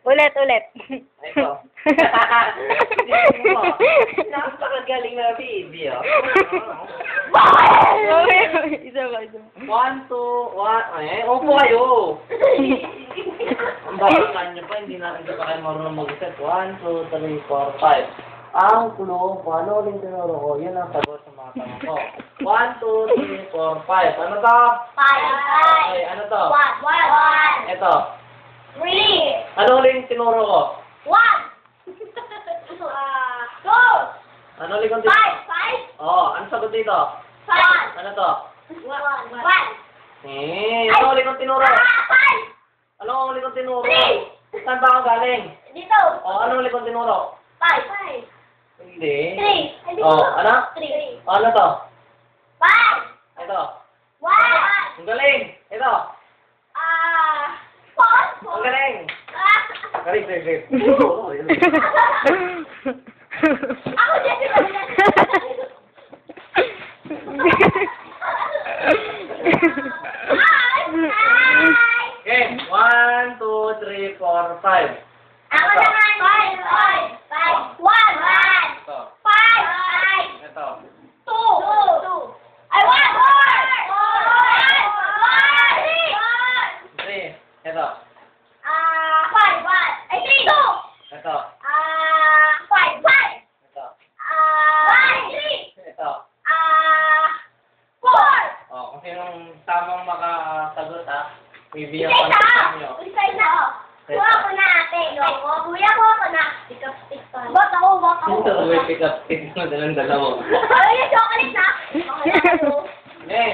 Ulit. Ito. Napakagaling na video. Okay. Isa ba? 1, 2, 1. Ay, upo kayo. Ang bakakan nyo pa, hindi pa kayo marunong mag-isip. 1, 2, 3, 4, 5. Ang kulong ko, ano ulit tinuro ko? Yun ang sagot sa mga tanong ko. 1, 2, 3, 4, 5. Ano to? 5. Ay, ano to? 1. Ito. 3. Ano ulit tinuro ko? 1. 2. Ano ulit kong tinuro? 5. Oo, ano sagot dito? 5. Ano to? 1. Ano ulit kong tinuro? 5. Ano ulit kong tinuro? 3. Saan ba ako galing? Dito. O, ano ulit kong tinuro? 5. Hindi. 3. O, ano? 3. O, ano to? 5. Ito. 1. Ang galing. Ito. 4. Ang galing. Galing. Ako dyan. Okay. 1, 2, 3, 4, 5. Ako naman. 5. 1. Ito. 5. Ito. 2. Ay, 1. 3. Ito. 5. Ay, 3. 2. Ito. 5. Ito. 3. Ito. 4. O, kung sinong tamang makasagot ha, bibigyan Isa ko ng na. inyo. Isa na. Kuha ko na ate. Kuya ko na. Pick up stick pa. Bot ako. Ito, may pick up. Ito, dalawa. Ay, chocolate na. Okay na. Okay.